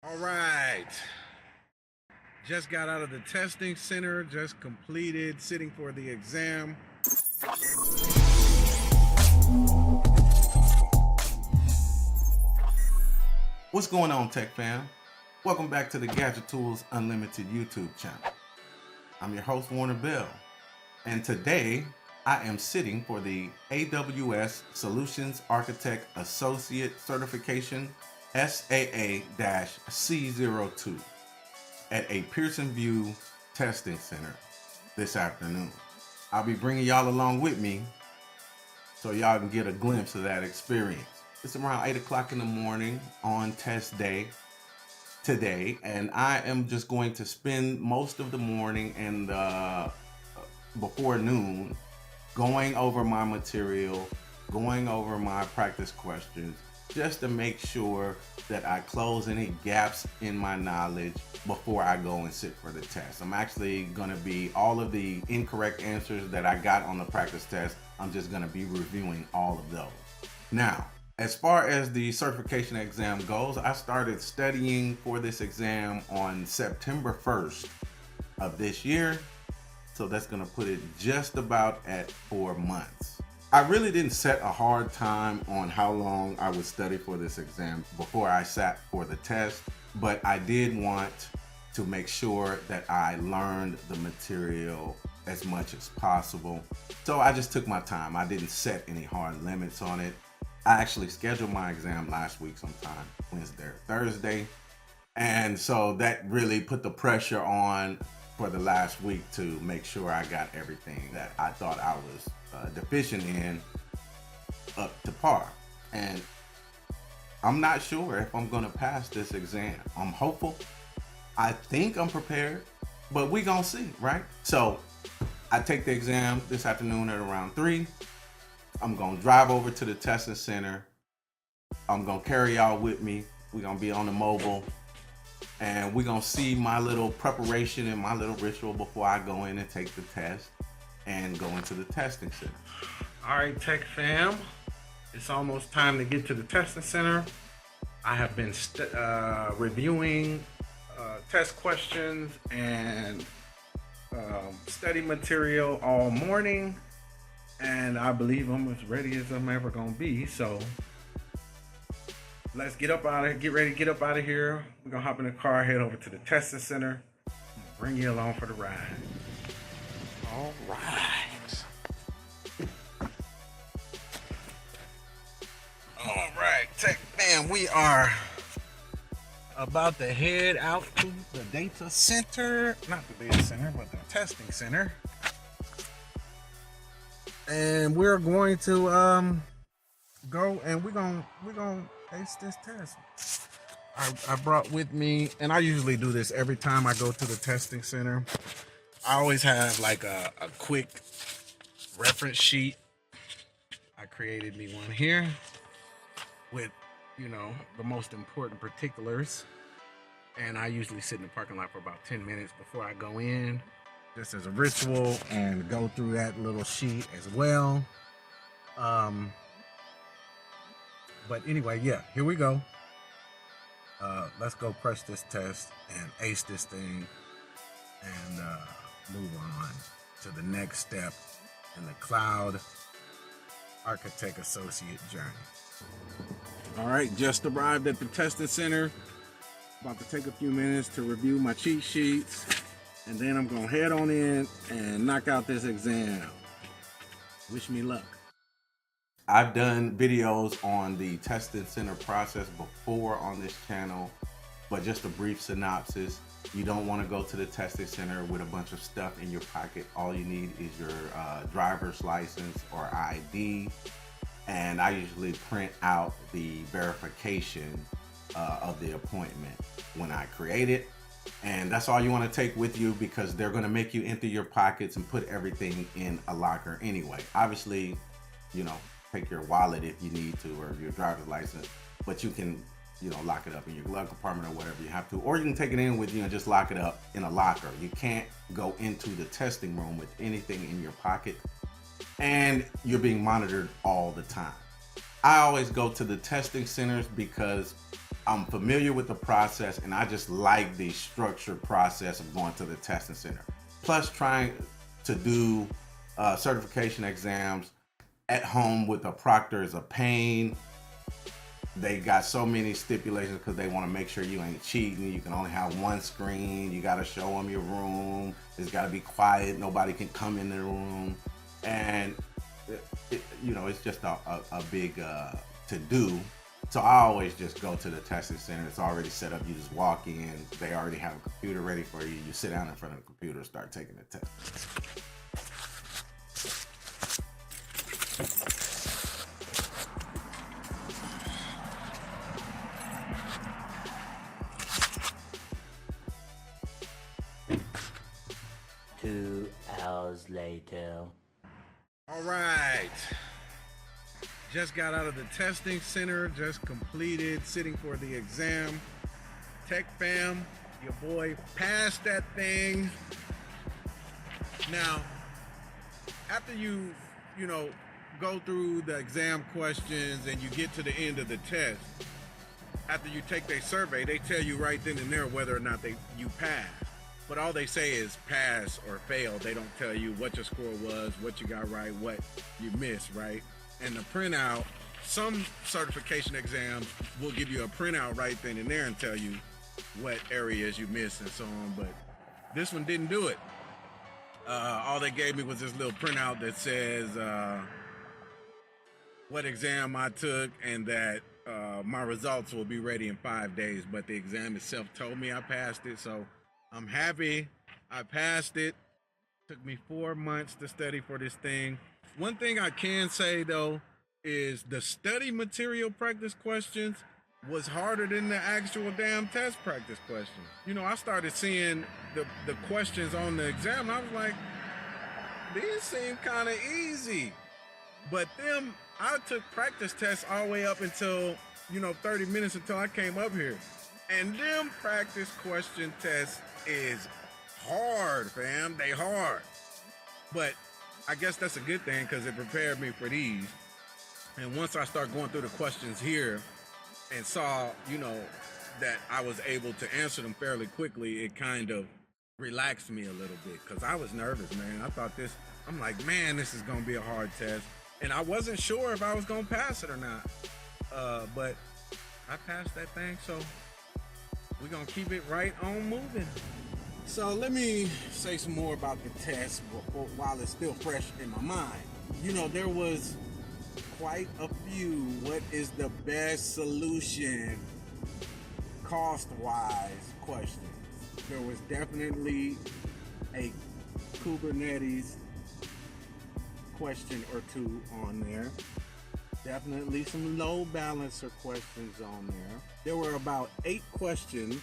All right. Just got out of the testing center, just completed, sitting for the exam. What's going on, Tech Fam? Welcome back to the Gadget Tools Unlimited YouTube channel. I'm your host, Warnerbell, and today I am sitting for the AWS Solutions Architect Associate Certification SAA-C02 at a Pearson View Testing Center this afternoon. I'll be bringing y'all along with me so y'all can get a glimpse of that experience. It's around 8 o'clock in the morning on test day today, and I am just going to spend most of the morning and before noon going over my material, going over my practice questions, just to make sure that I close any gaps in my knowledge before I go and sit for the test. I'm actually going to be all of the incorrect answers that I got on the practice test. I'm just going to be reviewing all of those. Now, as far as the certification exam goes, I started studying for this exam on September 1st of this year. So that's going to put it just about at 4 months. I really didn't set a hard time on how long I would study for this exam before I sat for the test, but I did want to make sure that I learned the material as much as possible. So I just took my time. I didn't set any hard limits on it. I actually scheduled my exam last week sometime, Wednesday or Thursday. And so that really put the pressure on for the last week to make sure I got everything that I thought I was deficient in up to par. And I'm not sure if I'm gonna pass this exam. I'm hopeful. I think I'm prepared, but we gonna see, right? So I take the exam this afternoon at around 3. I'm gonna drive over to the testing center. I'm gonna carry y'all with me. We're gonna be on the mobile, and we're gonna see my little preparation and my little ritual before I go in and take the test and go into the testing center. All right, Tech Fam. It's almost time to get to the testing center. I have been reviewing test questions and study material all morning, and I believe I'm as ready as I'm ever gonna be. So let's get up out of here. Get ready to get up out of here. We're gonna hop in the car, head over to the testing center, bring you along for the ride. All right. All right, Tech Man, we are about to head out to the data center. Not the data center, but the testing center. And we're going to go and we're gonna ace this test. I brought with me, and I usually do this every time I go to the testing center. I always have like a quick reference sheet. I created me one here with, the most important particulars. And I usually sit in the parking lot for about 10 minutes before I go in, just as a ritual, and go through that little sheet as well. But anyway, yeah, here we go. Let's go crush this test and ace this thing and move on to the next step in the Cloud Architect Associate journey. All right, just arrived at the testing center. About to take a few minutes to review my cheat sheets, and then I'm gonna head on in and knock out this exam. Wish me luck. I've done videos on the testing center process before on this channel, but just a brief synopsis. You don't want to go to the testing center with a bunch of stuff in your pocket. All you need is your driver's license or ID, and I usually print out the verification of the appointment when I create it. And that's all you want to take with you, because they're going to make you empty your pockets and put everything in a locker anyway. Obviously, take your wallet if you need to, or your driver's license, but you can, lock it up in your glove compartment or whatever you have to, or you can take it in with you and just lock it up in a locker. You can't go into the testing room with anything in your pocket, and you're being monitored all the time. I always go to the testing centers because I'm familiar with the process, and I just like the structured process of going to the testing center. Plus, trying to do certification exams at home with a proctor is a pain. They got so many stipulations because they want to make sure you ain't cheating. You can only have one screen. You got to show them your room. It's got to be quiet. Nobody can come in the room. And, it's just a big to do. So I always just go to the testing center. It's already set up. You just walk in. They already have a computer ready for you. You sit down in front of the computer and start taking the test. Two hours later. All right. Just got out of the testing center, just completed, sitting for the exam. Tech fam, your boy passed that thing. Now, after you go through the exam questions and you get to the end of the test, after you take their survey, they tell you right then and there whether or not you pass. But all they say is pass or fail. They don't tell you what your score was, what you got right, what you missed, right? And the printout, some certification exams will give you a printout right then and there and tell you what areas you missed and so on. But this one didn't do it. All they gave me was this little printout that says what exam I took and that my results will be ready in 5 days. But the exam itself told me I passed it, so I'm happy I passed it. Took me 4 months to study for this thing. One thing I can say though is the study material practice questions was harder than the actual damn test practice questions. I started seeing the questions on the exam. I was like, these seem kind of easy. But I took practice tests all the way up until, 30 minutes until I came up here. And them practice question tests is hard, fam. They hard. But I guess that's a good thing because it prepared me for these. And once I start going through the questions here and saw, that I was able to answer them fairly quickly, it kind of relaxed me a little bit because I was nervous, man. I thought I'm like, man, this is going to be a hard test. And I wasn't sure if I was going to pass it or not. But I passed that thing, so we're going to keep it right on moving. So let me say some more about the test while it's still fresh in my mind. There was quite a few what is the best solution cost-wise questions. There was definitely a Kubernetes question or two on there. Definitely some load balancer questions on there. There were about 8 questions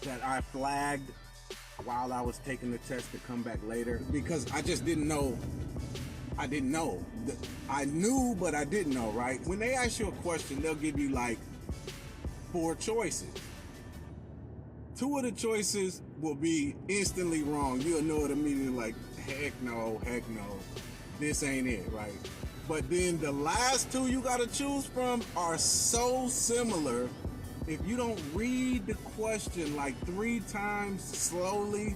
that I flagged while I was taking the test to come back later because I just didn't know. I didn't know. I knew, but I didn't know, right? When they ask you a question, they'll give you like 4 choices. 2 of the choices will be instantly wrong. You'll know it immediately, like, heck no, this ain't it, right? But then the last 2 you gotta choose from are so similar. If you don't read the question like 3 times slowly,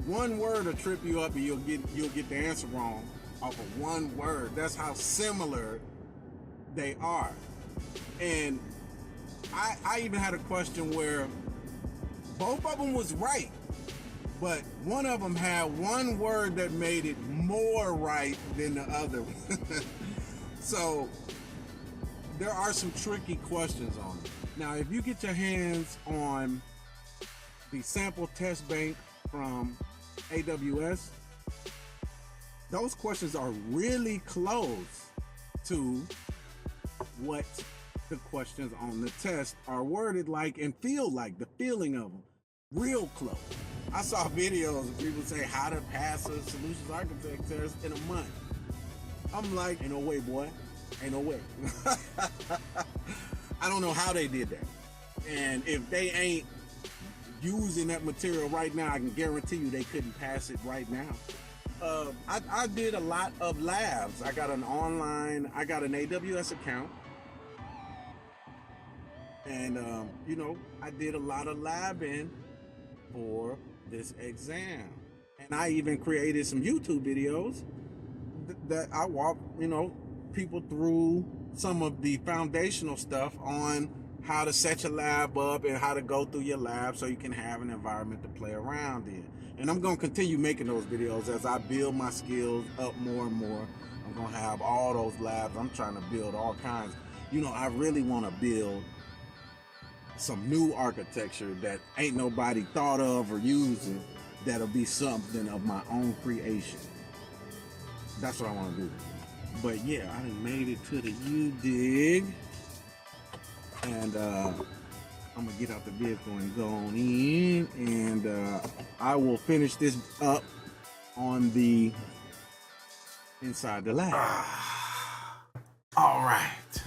one word will trip you up and you'll get the answer wrong off of one word. That's how similar they are. And I even had a question where both of them was right, but one of them had one word that made it more right than the other. So there are some tricky questions on it. Now, if you get your hands on the sample test bank from AWS, those questions are really close to what the questions on the test are worded like and feel like, the feeling of them. Real close. I saw videos of people say how to pass a solutions architect test in a month. I'm like, ain't no way, boy. Ain't no way. I don't know how they did that. And if they ain't using that material right now, I can guarantee you they couldn't pass it right now. I did a lot of labs. I got an AWS account. And, you know, I did a lot of labbing for this exam. And I even created some YouTube videos that I walk, you know, people through some of the foundational stuff on how to set your lab up and how to go through your lab so you can have an environment to play around in. And I'm going to continue making those videos as I build my skills up more and more. I'm going to have all those labs. I'm trying to build all kinds. You know, I really want to build some new architecture that ain't nobody thought of or using, that'll be something of my own creation. That's what I want to do. But yeah, I done made it to the U-dig. And I'm gonna get out the vehicle and go on in, and I will finish this up on the inside the lab. All right,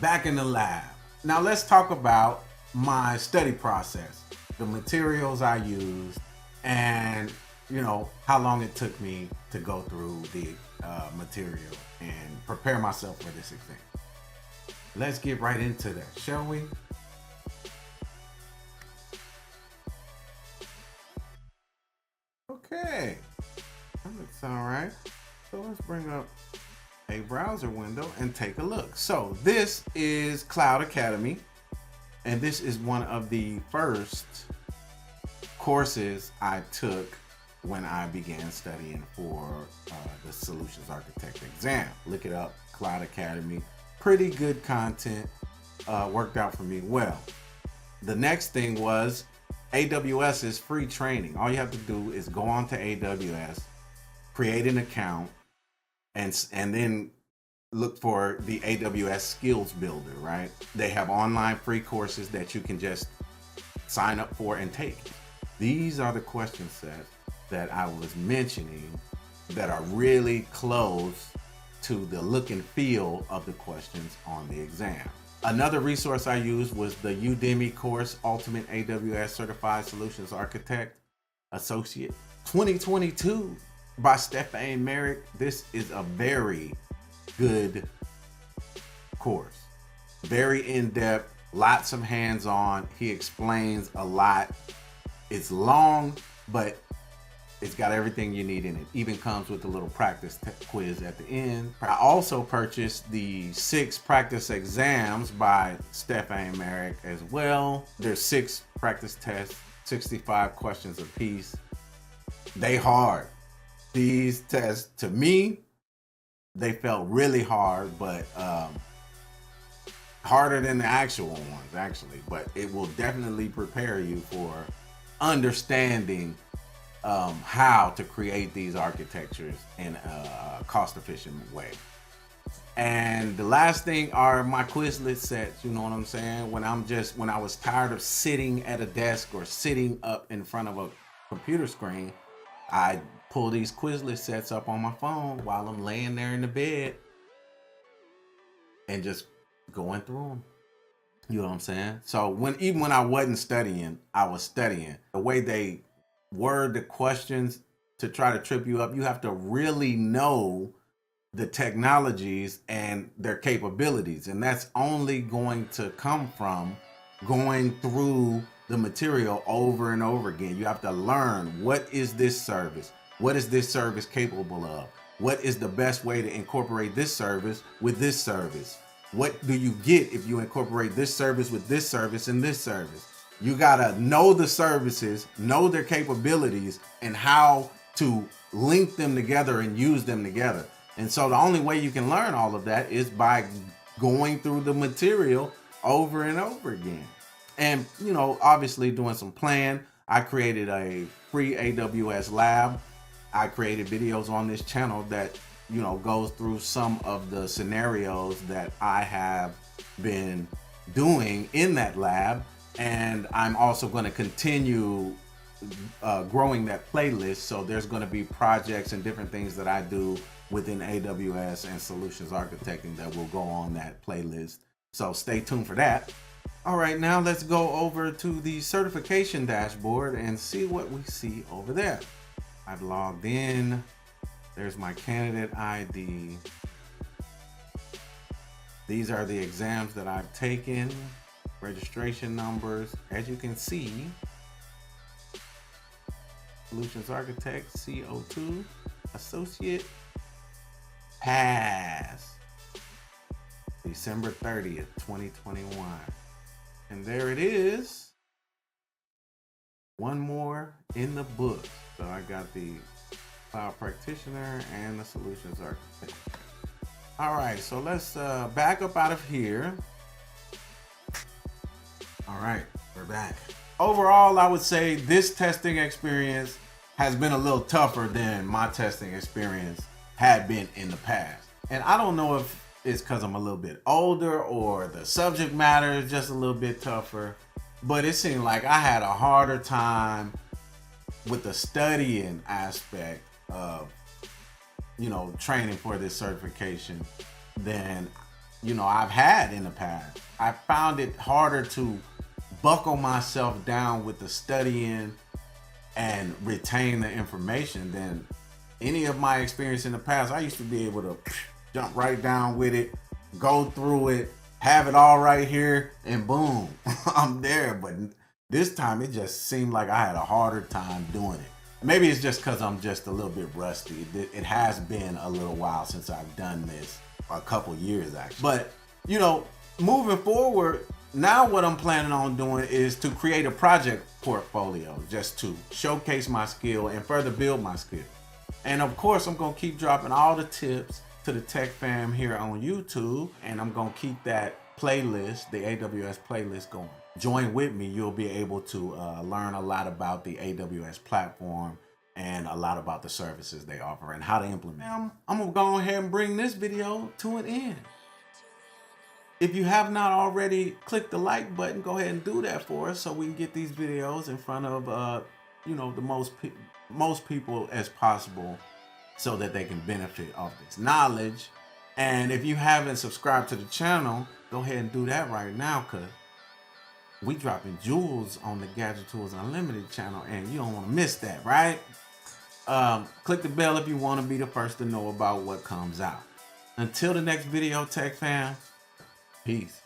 back in the lab. Now let's talk about my study process, the materials I used, and you know how long it took me to go through the material and prepare myself for this exam. Let's get right into that, shall we? Okay, that looks all right. So let's bring up a browser window and take a look. So this is Cloud Academy, and this is one of the first courses I took when I began studying for the Solutions Architect exam. Look it up, Cloud Academy. Pretty good content, worked out for me well. The next thing was AWS is free training. All you have to do is go on to AWS, create an account, and then look for the AWS Skills Builder, right? They have online free courses that you can just sign up for and take. These are the question sets that I was mentioning that are really close to the look and feel of the questions on the exam. Another resource I used was the Udemy course, Ultimate AWS Certified Solutions Architect Associate 2022 by Stefan Merrick. This is a very good course, very in-depth, lots of hands-on. He explains a lot. It's long, but it's got everything you need in it. Even comes with a little practice quiz at the end. I also purchased the 6 practice exams by Stefan Merrick as well. There's 6 practice tests, 65 questions apiece. They hard. These tests, to me, they felt really hard, but harder than the actual ones, actually. But it will definitely prepare you for understanding how to create these architectures in a cost-efficient way. And the last thing are my Quizlet sets. You know what I'm saying? When I was tired of sitting at a desk or sitting up in front of a computer screen, I pull these Quizlet sets up on my phone while I'm laying there in the bed and just going through them. You know what I'm saying? So even when I wasn't studying, I was studying. The way they word the questions to try to trip you up, you have to really know the technologies and their capabilities, and that's only going to come from going through the material over and over again. You have to learn, what is this service, what is this service capable of, what is the best way to incorporate this service with this service, what do you get if you incorporate this service with this service and this service. You gotta know the services, know their capabilities, and how to link them together and use them together. And so the only way you can learn all of that is by going through the material over and over again. And, you know, obviously doing some plan. I created a free AWS lab. I created videos on this channel that, you know, goes through some of the scenarios that I have been doing in that lab. And I'm also going to continue growing that playlist. So there's going to be projects and different things that I do within AWS and solutions architecting that will go on that playlist. So stay tuned for that. All right, now let's go over to the certification dashboard and see what we see over there. I've logged in. There's my candidate ID. These are the exams that I've taken. registration numbers. As you can see, Solutions Architect CO2 Associate pass December 30th, 2021. And there it is. One more in the book. So I got the Cloud Practitioner and the Solutions Architect. All right, so let's back up out of here. All right, we're back. Overall, I would say this testing experience has been a little tougher than my testing experience had been in the past. And I don't know if it's because I'm a little bit older or the subject matter is just a little bit tougher, but it seemed like I had a harder time with the studying aspect of, you know, training for this certification than, you know, I've had in the past. I found it harder to buckle myself down with the studying and retain the information than any of my experience in the past. I used to be able to jump right down with it, go through it, have it all right here, and boom, I'm there. But this time it just seemed like I had a harder time doing it. Maybe it's just because I'm just a little bit rusty. It has been a little while since I've done this, a couple years actually. But, you know, moving forward, now what I'm planning on doing is to create a project portfolio just to showcase my skill and further build my skill. And of course, I'm going to keep dropping all the tips to the tech fam here on YouTube, and I'm going to keep that playlist, the AWS playlist, going. Join with me. You'll be able to learn a lot about the AWS platform and a lot about the services they offer and how to implement. I'm going to go ahead and bring this video to an end. If you have not already clicked the like button, go ahead and do that for us so we can get these videos in front of you know, the most people as possible, so that they can benefit off this knowledge. And if you haven't subscribed to the channel, go ahead and do that right now, because we dropping jewels on the Gadget Tools Unlimited channel, and you don't want to miss that, right? Click the bell if you want to be the first to know about what comes out. Until the next video, tech fam, peace.